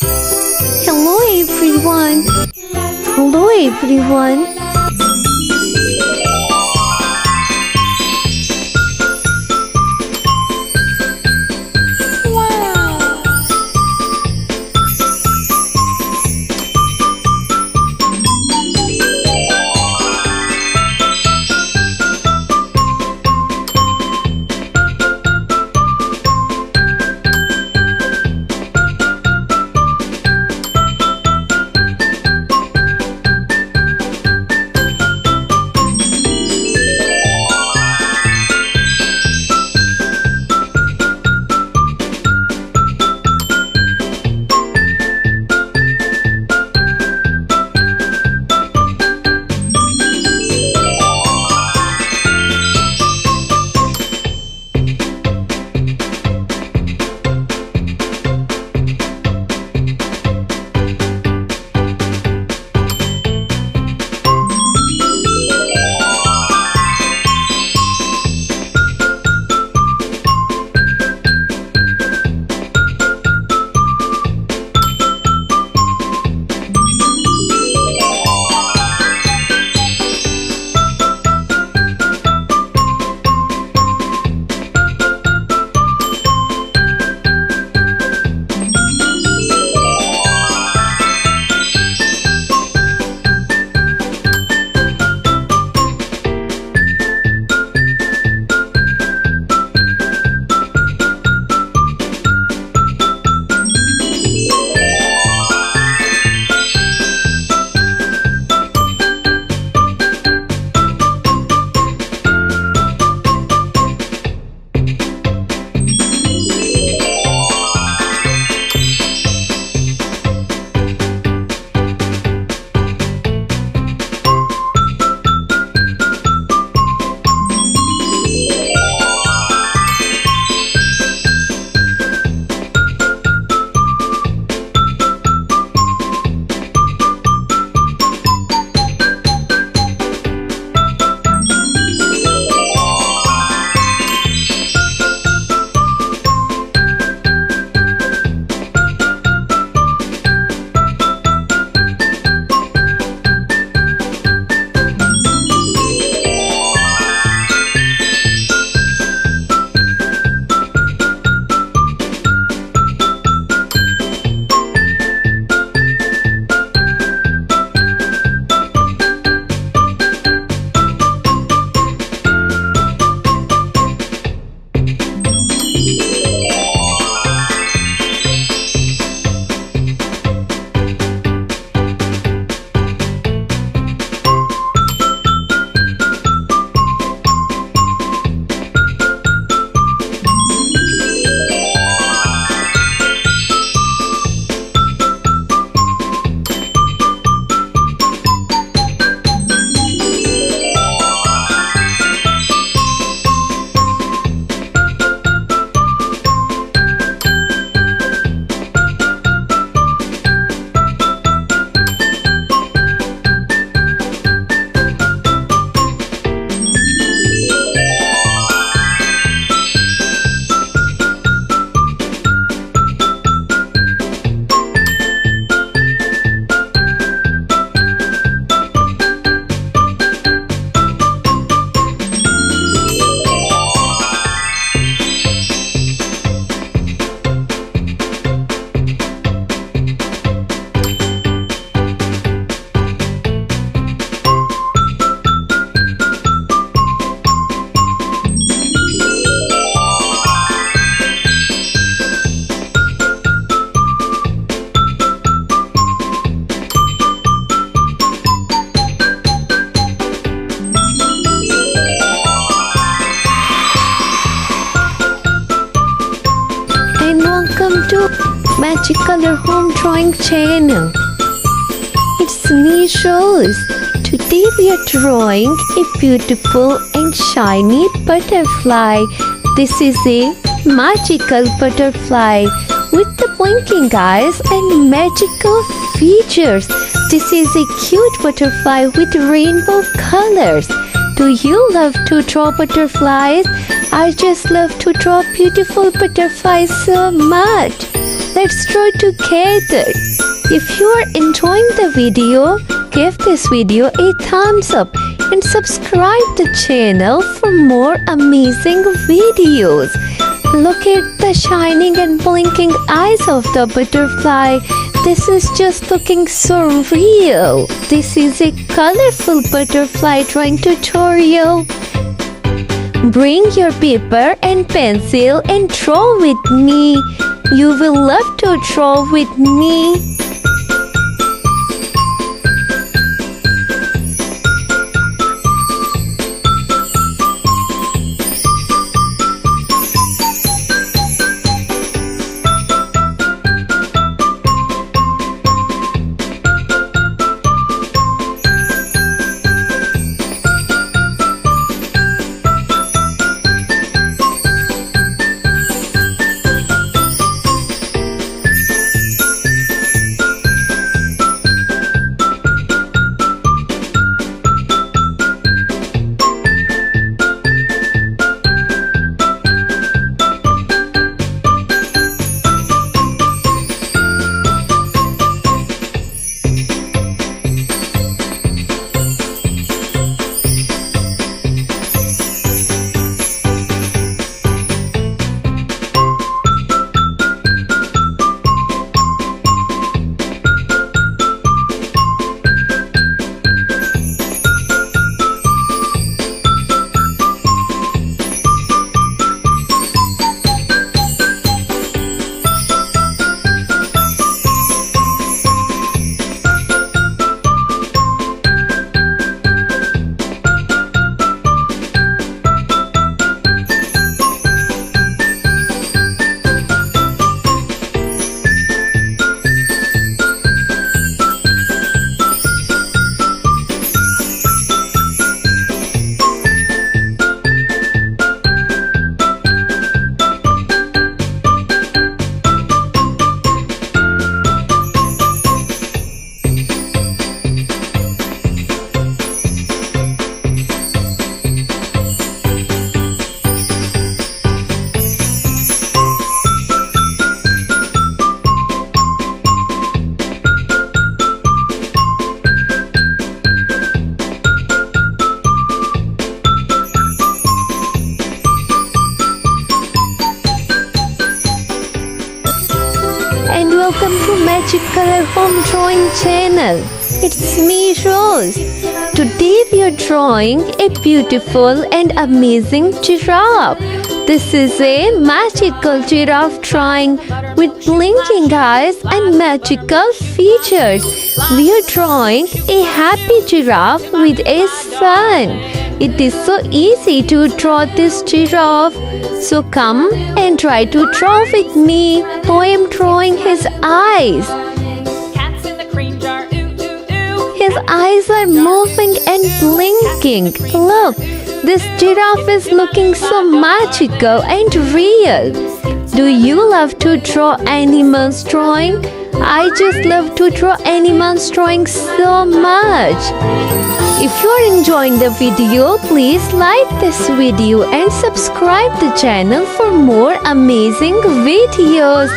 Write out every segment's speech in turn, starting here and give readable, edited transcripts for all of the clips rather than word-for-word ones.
Hello everyone. Hello everyone. Magic Color Home Drawing channel. It's me, Rose. Today we are drawing a beautiful and shiny butterfly. This is a magical butterfly with the blinking eyes and magical features. This is a cute butterfly with rainbow colors. Do you love to draw butterflies? I just love to draw beautiful butterflies so much. Let's draw together. If you are enjoying the video, give this video a thumbs up and subscribe the channel for more amazing videos. Look at the shining and blinking eyes of the butterfly. This is just looking so real. This is a colorful butterfly drawing tutorial. Bring your paper and pencil and draw with me. You will love to draw with me. And welcome to Magic Color Home Drawing channel. It's me, Rose. Today we are drawing a beautiful and amazing giraffe. This is a magical giraffe drawing with blinking eyes and magical features. We are drawing a happy giraffe with a sun. It is so easy to draw this giraffe. So come and try to draw with me. I am drawing his eyes. His eyes are moving and blinking. Look, this giraffe is looking so magical and real. Do you love to draw animals drawing? I just love to draw animals drawing so much. If you are enjoying the video, please like this video and subscribe the channel for more amazing videos.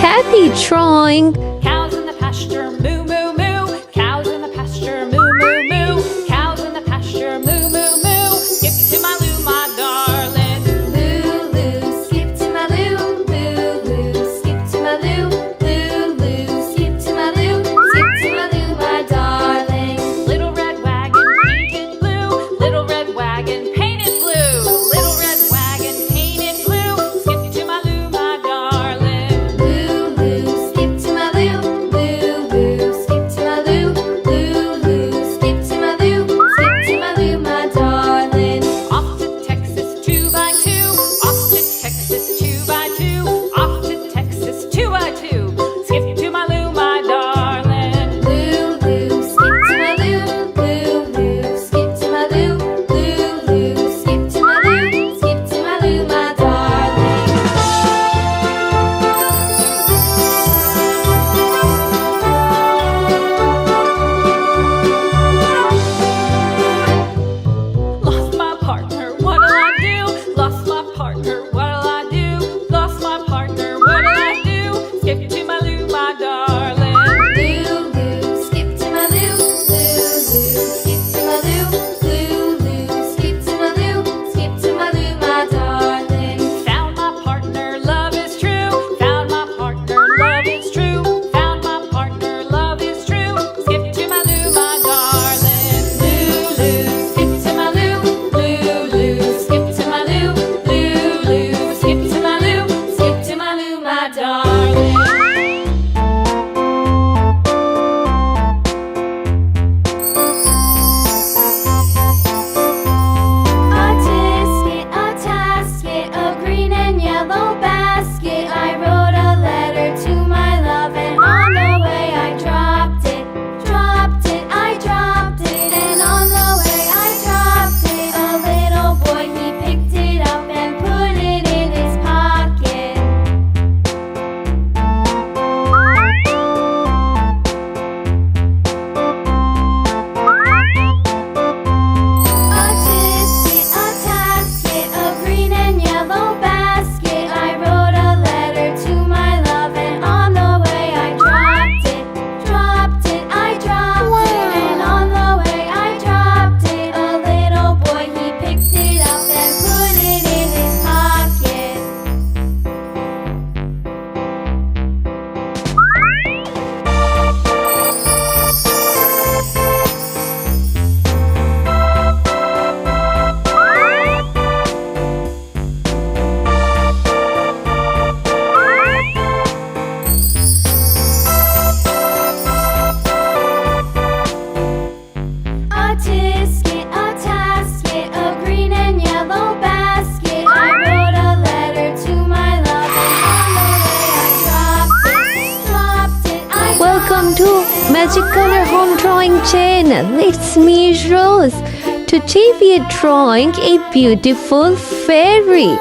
Happy drawing! Cows in the pasture, moo moo moo. Cows in the pasture, moo moo moo. Cows in the pasture, moo moo moo. Skip to my loo, my darling. Loo loo, skip to my loo. Loo loo, skip to my loo. Loo loo, skip to my loo. Skip to my loo, my darling. Little red wagon painted blue. Little red wagon painted blue. Little red wagon painted blue. Skip to my loo, my darling. Loo loo, skip to my loo. Loo loo. welcome to Magic Color Home Drawing channel. It's me, Rose. Today we are drawing a beautiful fairy.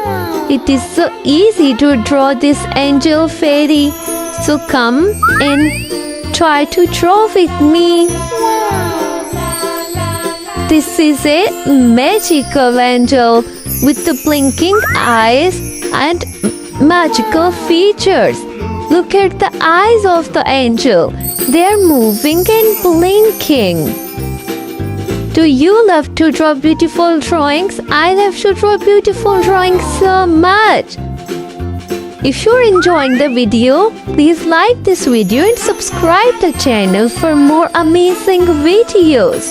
It is so easy to draw this angel fairy. So come and try to draw with me. This is a magical angel with the blinking eyes and magical features. Look at the eyes of the angel. They are moving and blinking. Do you love to draw beautiful drawings? I love to draw beautiful drawings so much. If you're enjoying the video, please like this video and subscribe the channel for more amazing videos.